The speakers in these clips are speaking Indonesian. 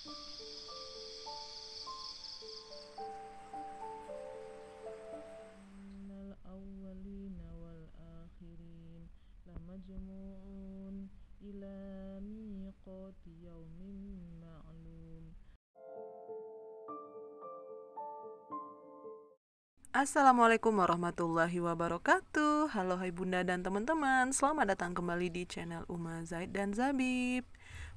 Innal awwalina wal akhirin lamajmu'un ila miqati yaumin ma'lum. Assalamualaikum warahmatullahi wabarakatuh. Halo hai bunda dan teman-teman, selamat datang kembali di channel Uma Zaid dan Zabib.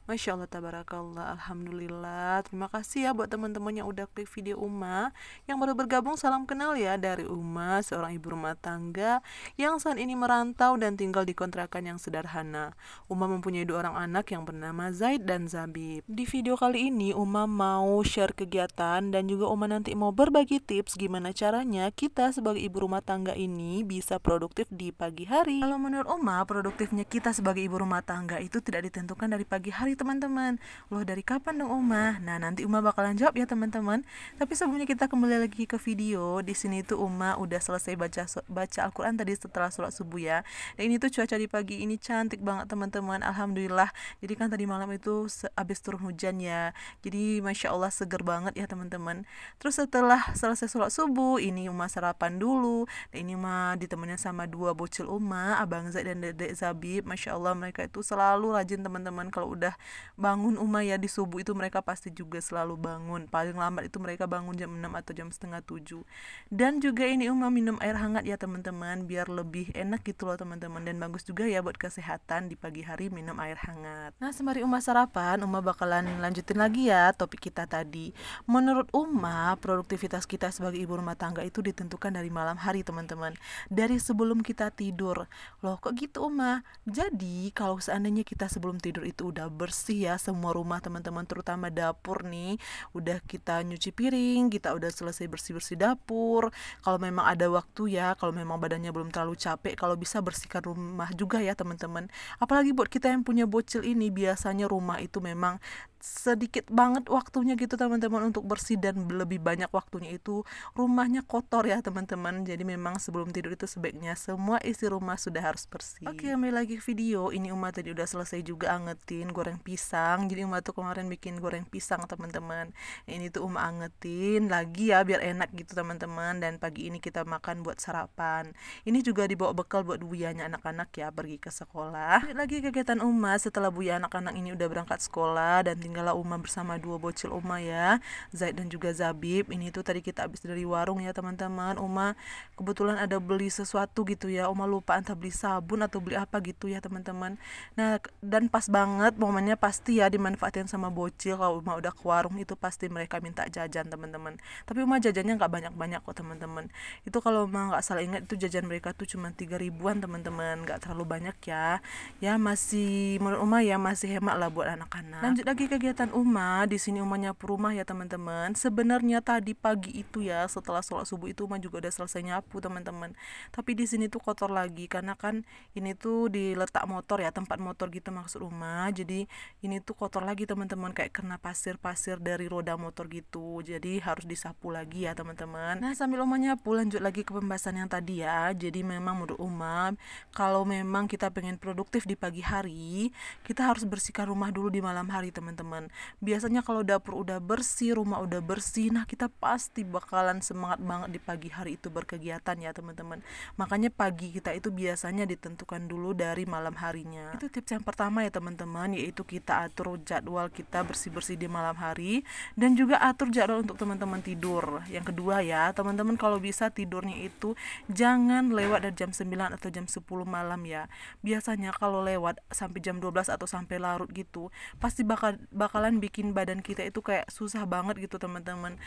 Masya Allah, tabarakallah, alhamdulillah. Terima kasih ya buat teman-teman yang udah klik video Uma. Yang baru bergabung, salam kenal ya, dari Uma, seorang ibu rumah tangga yang saat ini merantau dan tinggal di kontrakan yang sederhana. Uma mempunyai 2 orang anak yang bernama Zaid dan Zabib. Di video kali ini Uma mau share kegiatan dan juga Uma nanti mau berbagi tips gimana caranya kita sebagai ibu rumah tangga ini bisa produktif di pagi hari. Kalau menurut Uma, produktifnya kita sebagai ibu rumah tangga itu tidak ditentukan dari pagi hari, teman-teman. Loh, dari kapan dong Uma? Nah, nanti Uma bakalan jawab ya teman-teman. Tapi sebelumnya kita kembali lagi ke video. Di sini tuh Uma udah selesai baca Al-Quran tadi setelah sholat subuh ya. Dan ini tuh cuaca di pagi ini cantik banget teman-teman. Alhamdulillah. Jadi kan tadi malam itu habis turun hujan ya. Jadi Masya Allah seger banget ya teman-teman. Terus setelah selesai sholat subuh, ini Uma sarapan dulu. Dan ini Uma ditemenin sama 2 bocil Uma, Abang Zaid dan Dedek Zabib. Masya Allah, mereka itu selalu rajin teman-teman. Kalau udah bangun Uma ya di subuh itu mereka pasti juga selalu bangun. Paling lambat itu mereka bangun jam 6 atau jam setengah 7. Dan juga ini Uma minum air hangat ya teman-teman, biar lebih enak gitu loh teman-teman. Dan bagus juga ya buat kesehatan di pagi hari minum air hangat. Nah, sembari Uma sarapan, Uma bakalan lanjutin lagi ya topik kita tadi. Menurut Uma, produktivitas kita sebagai ibu rumah tangga itu ditentukan dari malam hari teman-teman, dari sebelum kita tidur. Loh, kok gitu Uma? Jadi kalau seandainya kita sebelum tidur itu udah bersih ya semua rumah teman-teman, terutama dapur nih, udah kita nyuci piring, kita udah selesai bersih-bersih dapur. Kalau memang ada waktu ya, kalau memang badannya belum terlalu capek, kalau bisa bersihkan rumah juga ya teman-teman. Apalagi buat kita yang punya bocil ini, biasanya rumah itu memang sedikit banget waktunya gitu teman-teman untuk bersih, dan lebih banyak waktunya itu rumahnya kotor ya teman-teman. Jadi memang sebelum tidur itu sebaiknya semua isi rumah sudah harus bersih. Oke, kembali lagi ke video. Ini Uma tadi udah selesai juga angetin goreng pisang. Jadi Uma tuh kemarin bikin goreng pisang teman-teman. Ini tuh Uma angetin lagi ya biar enak gitu teman-teman. Dan pagi ini kita makan buat sarapan. Ini juga dibawa bekal buat buyanya anak-anak ya pergi ke sekolah. Lagi kegiatan Uma setelah buya anak-anak ini udah berangkat sekolah, dan tinggallah Uma bersama 2 bocil Uma ya, Zaid dan juga Zabib. Ini tuh tadi kita habis dari warung ya teman-teman. Uma kebetulan ada beli sesuatu gitu ya. Uma lupa entah beli sabun atau beli apa gitu ya teman-teman. Nah, dan pas banget momennya, pasti ya dimanfaatin sama bocil. Kalau Uma udah ke warung itu pasti mereka minta jajan teman-teman. Tapi Uma jajannya nggak banyak-banyak kok teman-teman. Itu kalau Uma nggak salah ingat itu jajan mereka tuh cuma 3 ribuan teman-teman, nggak terlalu banyak ya. Ya masih menurut Uma ya masih hemat lah buat anak-anak. Lanjut lagi kegiatan Uma. Di sini Uma nyapu rumah ya teman-teman. Sebenarnya tadi pagi itu ya setelah sholat subuh itu Uma juga udah selesai nyapu teman-teman. Tapi di sini tuh kotor lagi karena kan ini tuh diletak motor ya, tempat motor gitu maksud Uma. Jadi ini tuh kotor lagi teman-teman, kayak kena pasir-pasir dari roda motor gitu. Jadi harus disapu lagi ya teman-teman. Nah, sambil Uma nyapu, lanjut lagi ke pembahasan yang tadi ya. Jadi memang menurut Uma, kalau memang kita pengen produktif di pagi hari, kita harus bersihkan rumah dulu di malam hari teman-teman. Biasanya kalau dapur udah bersih, rumah udah bersih, nah kita pasti bakalan semangat banget di pagi hari itu berkegiatan ya teman-teman. Makanya pagi kita itu biasanya ditentukan dulu dari malam harinya. Itu tips yang pertama ya teman-teman, yaitu kita atur jadwal kita bersih-bersih di malam hari, dan juga atur jadwal untuk teman-teman tidur. Yang kedua ya teman-teman, kalau bisa tidurnya itu jangan lewat dari jam 9 atau jam 10 malam ya. Biasanya kalau lewat sampai jam 12 atau sampai larut gitu, pasti bakalan bikin badan kita itu kayak susah banget gitu teman-teman.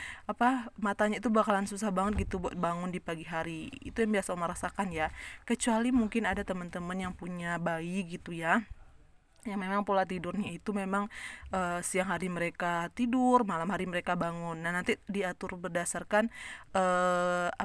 Matanya itu bakalan susah banget gitu buat bangun di pagi hari. Itu yang biasa Oma rasakan ya. Kecuali mungkin ada teman-teman yang punya bayi gitu ya, yang memang pola tidurnya itu memang siang hari mereka tidur, malam hari mereka bangun. Nah, nanti diatur berdasarkan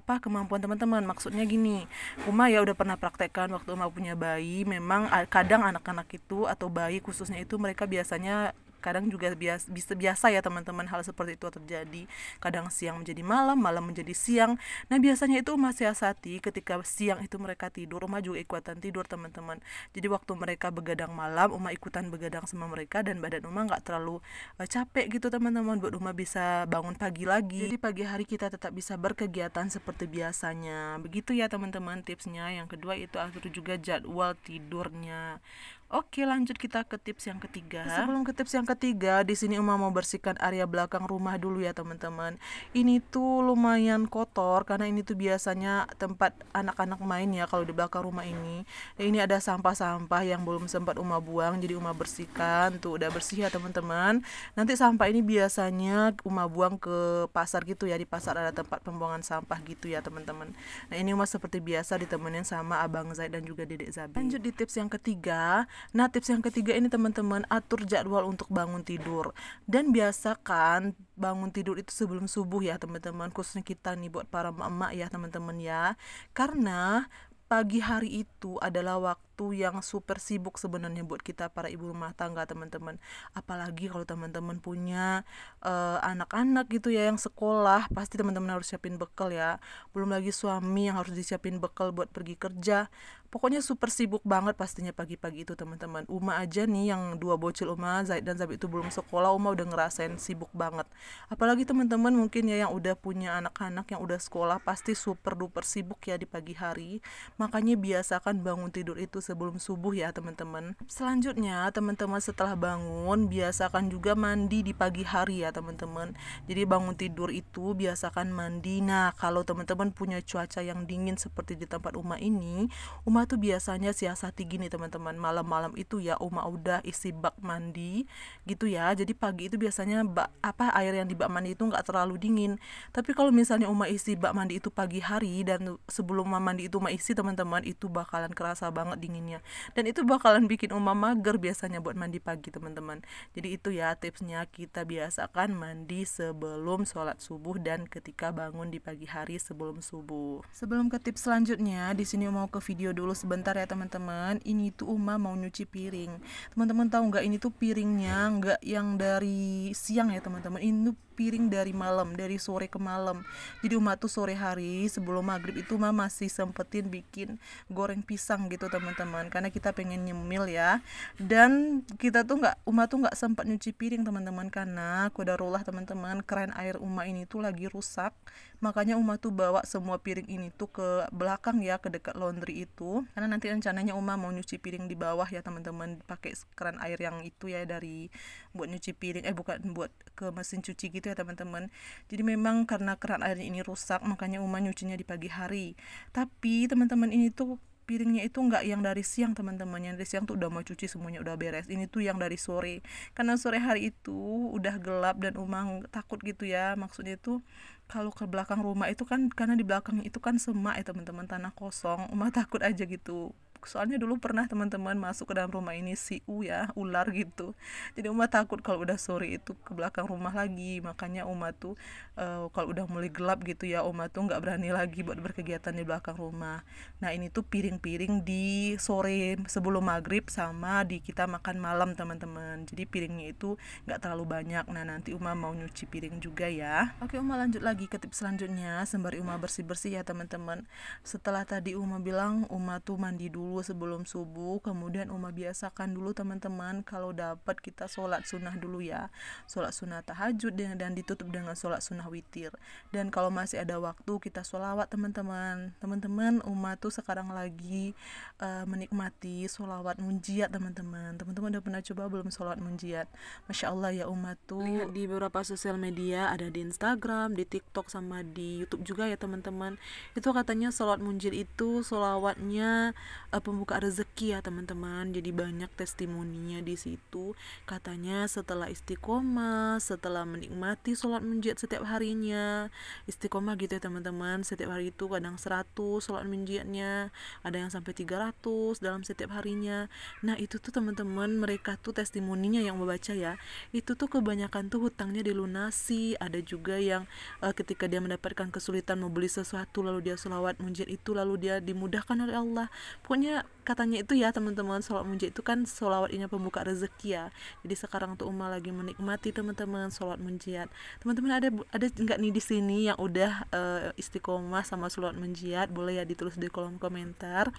kemampuan teman-teman. Maksudnya gini, Uma ya udah pernah praktekkan waktu Uma punya bayi, memang kadang anak-anak itu atau bayi khususnya itu mereka biasanya kadang juga biasa ya teman-teman hal seperti itu terjadi. Kadang siang menjadi malam, malam menjadi siang. Nah biasanya itu Uma siasati ketika siang itu mereka tidur, Uma juga ikutan tidur teman-teman. Jadi waktu mereka begadang malam, Uma ikutan begadang sama mereka, dan badan Uma nggak terlalu capek gitu teman-teman, buat Uma bisa bangun pagi lagi. Jadi pagi hari kita tetap bisa berkegiatan seperti biasanya. Begitu ya teman-teman tipsnya. Yang kedua itu atur juga jadwal tidurnya. Oke, lanjut kita ke tips yang ketiga. Sebelum ke tips yang ketiga, di sini Uma mau bersihkan area belakang rumah dulu ya teman-teman. Ini tuh lumayan kotor karena ini tuh biasanya tempat anak-anak main ya kalau di belakang rumah ini. Dan ini ada sampah-sampah yang belum sempat Uma buang, jadi Uma bersihkan. Tuh udah bersih ya teman-teman. Nanti sampah ini biasanya Uma buang ke pasar gitu ya. Di pasar ada tempat pembuangan sampah gitu ya teman-teman. Nah ini Uma seperti biasa ditemenin sama Abang Zaid dan juga Dedek Zabi. Lanjut di tips yang ketiga. Nah tips yang ketiga ini teman-teman, atur jadwal untuk bangun tidur. Dan biasakan bangun tidur itu sebelum subuh ya teman-teman, khususnya kita nih buat para emak-emak ya teman-teman ya. Karena pagi hari itu adalah waktu yang super sibuk sebenarnya buat kita para ibu rumah tangga teman-teman. Apalagi kalau teman-teman punya anak-anak gitu ya yang sekolah, pasti teman-teman harus siapin bekal ya. Belum lagi suami yang harus disiapin bekal buat pergi kerja. Pokoknya super sibuk banget pastinya pagi-pagi itu teman-teman. Uma aja nih yang dua bocil Uma, Zaid dan Zabi itu belum sekolah, Uma udah ngerasain sibuk banget. Apalagi teman-teman mungkin ya yang udah punya anak-anak yang udah sekolah, pasti super duper sibuk ya di pagi hari. Makanya biasakan bangun tidur itu sebelum subuh ya teman-teman. Selanjutnya teman-teman setelah bangun, biasakan juga mandi di pagi hari ya teman-teman. Jadi bangun tidur itu biasakan mandi. Nah kalau teman-teman punya cuaca yang dingin seperti di tempat Uma ini, Uma tuh biasanya siasati gini teman-teman, malam-malam itu ya Uma udah isi bak mandi gitu ya. Jadi pagi itu biasanya air yang di bak mandi itu nggak terlalu dingin. Tapi kalau misalnya Uma isi bak mandi itu pagi hari dan sebelum Uma mandi itu Uma isi teman-teman, itu bakalan kerasa banget dinginnya. Dan itu bakalan bikin Uma mager biasanya buat mandi pagi teman-teman. Jadi itu ya tipsnya, kita biasakan mandi sebelum sholat subuh dan ketika bangun di pagi hari sebelum subuh. Sebelum ke tips selanjutnya, di sini mau ke video dulu sebentar ya teman-teman. Ini tuh Uma mau nyuci piring. Teman-teman tahu nggak, ini tuh piringnya nggak yang dari siang ya teman-teman. Ini tuh piring dari malam, dari sore ke malam. Jadi Uma tuh sore hari sebelum maghrib itu Uma masih sempetin bikin goreng pisang gitu teman-teman, karena kita pengen nyemil ya. Dan kita tuh Uma tuh nggak sempat nyuci piring teman-teman, karena qadarullah teman-teman, keran air Uma ini tuh lagi rusak. Makanya Uma tuh bawa semua piring ini tuh ke belakang ya, ke dekat laundry itu, karena nanti rencananya Uma mau nyuci piring di bawah ya teman-teman, pakai keran air yang itu ya, dari buat nyuci piring, bukan buat ke mesin cuci gitu ya teman-teman. Jadi memang karena keran airnya ini rusak, makanya Uma nyucinya di pagi hari. Tapi teman-teman, ini tuh piringnya itu nggak yang dari siang teman-teman. Yang dari siang tuh udah mau cuci semuanya, udah beres. Ini tuh yang dari sore, karena sore hari itu udah gelap dan Uma takut gitu ya. Maksudnya itu kalau ke belakang rumah itu kan, karena di belakang itu kan semak ya teman-teman, tanah kosong. Uma takut aja gitu. Soalnya dulu pernah teman-teman masuk ke dalam rumah ini ular gitu. Jadi Uma takut kalau udah sore itu ke belakang rumah lagi. Makanya Uma tuh kalau udah mulai gelap gitu ya, Uma tuh nggak berani lagi buat berkegiatan di belakang rumah. Nah ini tuh piring-piring di sore sebelum maghrib sama di kita makan malam teman-teman. Jadi piringnya itu nggak terlalu banyak. Nah nanti Uma mau nyuci piring juga ya. Oke, Uma lanjut lagi ke tips selanjutnya, sembari Uma bersih-bersih ya teman-teman. Setelah tadi Uma bilang Uma tuh mandi dulu sebelum subuh, kemudian Uma biasakan dulu teman-teman, kalau dapat kita sholat sunnah dulu ya, sholat sunnah tahajud dan ditutup dengan sholat sunnah witir. Dan kalau masih ada waktu kita sholawat teman-teman. Uma tuh sekarang lagi menikmati sholawat munjiat teman-teman. Teman-teman udah pernah coba belum sholawat munjiat? Masya Allah ya, Uma tuh lihat di beberapa sosial media, ada di Instagram, di TikTok, sama di YouTube juga ya teman-teman. Itu katanya sholawat munjiat itu sholawatnya pembuka rezeki ya teman-teman. Jadi banyak testimoninya di situ. Katanya setelah istiqomah, setelah menikmati sholat munjiat setiap harinya, istiqomah gitu ya teman-teman, setiap hari itu kadang 100 sholat munjiatnya, ada yang sampai 300 dalam setiap harinya. Nah itu tuh teman-teman, mereka tuh testimoninya yang membaca ya, itu tuh kebanyakan tuh hutangnya dilunasi. Ada juga yang ketika dia mendapatkan kesulitan mau beli sesuatu, lalu dia sholawat munjiat itu, lalu dia dimudahkan oleh Allah. Pokoknya soalnya katanya itu ya teman-teman, sholat munjid itu kan sholawat ini pembuka rezeki ya. Jadi sekarang tuh Uma lagi menikmati teman-teman sholat munjiat. Teman-teman ada nggak nih di sini yang udah istiqomah sama sholat munjiat? Boleh ya ditulis di kolom komentar.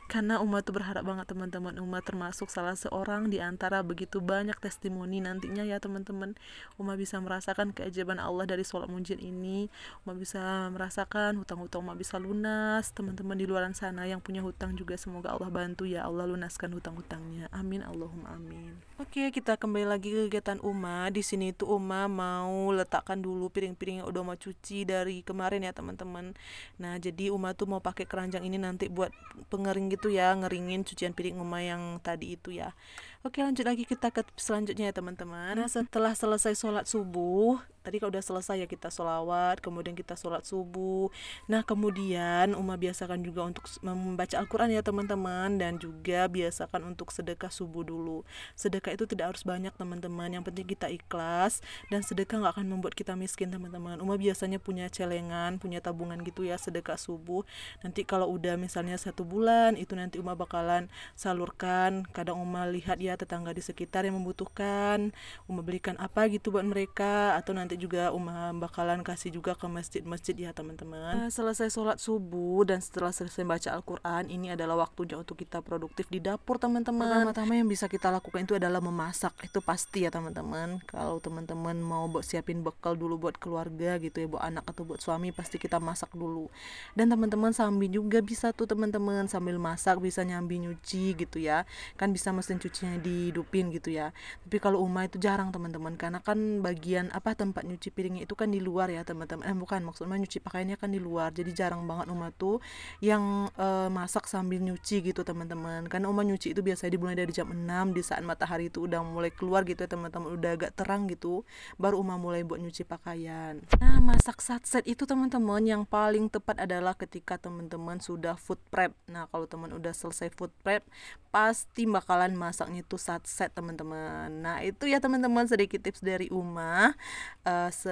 Karena Uma tuh berharap banget teman-teman, Uma termasuk salah seorang di antara begitu banyak testimoni nantinya ya teman-teman. Uma bisa merasakan keajaiban Allah dari sholat munjid ini. Uma bisa merasakan hutang-hutang Uma bisa lunas. Teman-teman di luar sana yang punya hutang juga semoga Allah bantu ya Allah lunaskan hutang-hutangnya. Amin Allahumma amin. Oke, kita kembali lagi ke kegiatan Uma. Di sini tuh Uma mau letakkan dulu piring-piring yang udah Uma cuci dari kemarin ya teman-teman. Nah, jadi Uma tuh mau pakai keranjang ini nanti buat pengering gitu ya, ngeringin cucian piring Uma yang tadi itu ya. Oke, lanjut lagi kita ke selanjutnya ya teman-teman. Nah, setelah selesai sholat subuh, tadi kalau udah selesai ya kita sholawat, kemudian kita sholat subuh. Nah, kemudian Uma biasakan juga untuk membaca Al-Quran ya teman-teman, dan juga biasakan untuk sedekah subuh dulu. Sedekah itu tidak harus banyak teman-teman, yang penting kita ikhlas, dan sedekah nggak akan membuat kita miskin teman-teman. Uma biasanya punya celengan, punya tabungan gitu ya sedekah subuh. Nanti kalau udah misalnya 1 bulan itu nanti Uma bakalan salurkan. Kadang Uma lihat ya tetangga di sekitar yang membutuhkan, Uma belikan apa gitu buat mereka, atau nanti juga Uma bakalan kasih juga ke masjid-masjid ya teman-teman. Selesai sholat subuh dan setelah selesai baca Al-Quran, ini adalah waktunya untuk kita produktif di dapur teman-teman. Pertama-tama yang bisa kita lakukan itu adalah memasak, itu pasti ya teman-teman. Kalau teman-teman mau buat siapin bekal dulu buat keluarga gitu ya, buat anak atau buat suami, pasti kita masak dulu. Dan teman-teman sambil juga bisa tuh teman-teman, sambil masak bisa nyambi nyuci gitu ya, kan bisa mesin cucinya dihidupin gitu ya. Tapi kalau Uma itu jarang teman-teman, karena kan bagian tempat nyuci piringnya itu kan di luar ya teman-teman. Bukan, maksudnya nyuci pakaiannya kan di luar, jadi jarang banget Uma tuh yang masak sambil nyuci gitu teman-teman. Karena Uma nyuci itu biasanya dimulai dari jam 6, di saat matahari itu udah mulai keluar gitu ya teman-teman, udah agak terang gitu, baru Uma mulai buat nyuci pakaian. Nah, masak satset itu teman-teman yang paling tepat adalah ketika teman-teman sudah food prep. Nah, kalau teman udah selesai food prep, pasti bakalan masaknya itu satset teman-teman. Nah, itu ya teman-teman sedikit tips dari Uma.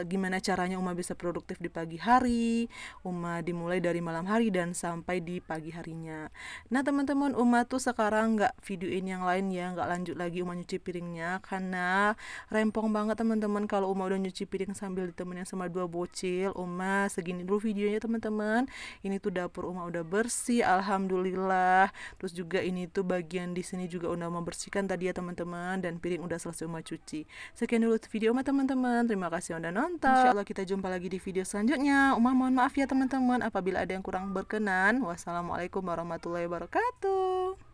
Gimana caranya Uma bisa produktif di pagi hari. Uma dimulai dari malam hari dan sampai di pagi harinya. Nah teman-teman, Uma tuh sekarang nggak videoin yang lain ya, nggak lanjut lagi Uma nyuci piringnya, karena rempong banget teman-teman kalau Uma udah nyuci piring sambil ditemenin sama 2 bocil. Uma segini dulu videonya teman-teman. Ini tuh dapur Uma udah bersih, alhamdulillah. Terus juga ini tuh bagian di sini juga udah membersihkan tadi ya teman-teman, dan piring udah selesai Uma cuci. Sekian dulu video Uma teman-teman. Terima kasih udah nonton. Insyaallah kita jumpa lagi di video selanjutnya. Uma mohon maaf ya teman-teman apabila ada yang kurang berkenan. Wassalamualaikum warahmatullahi wabarakatuh.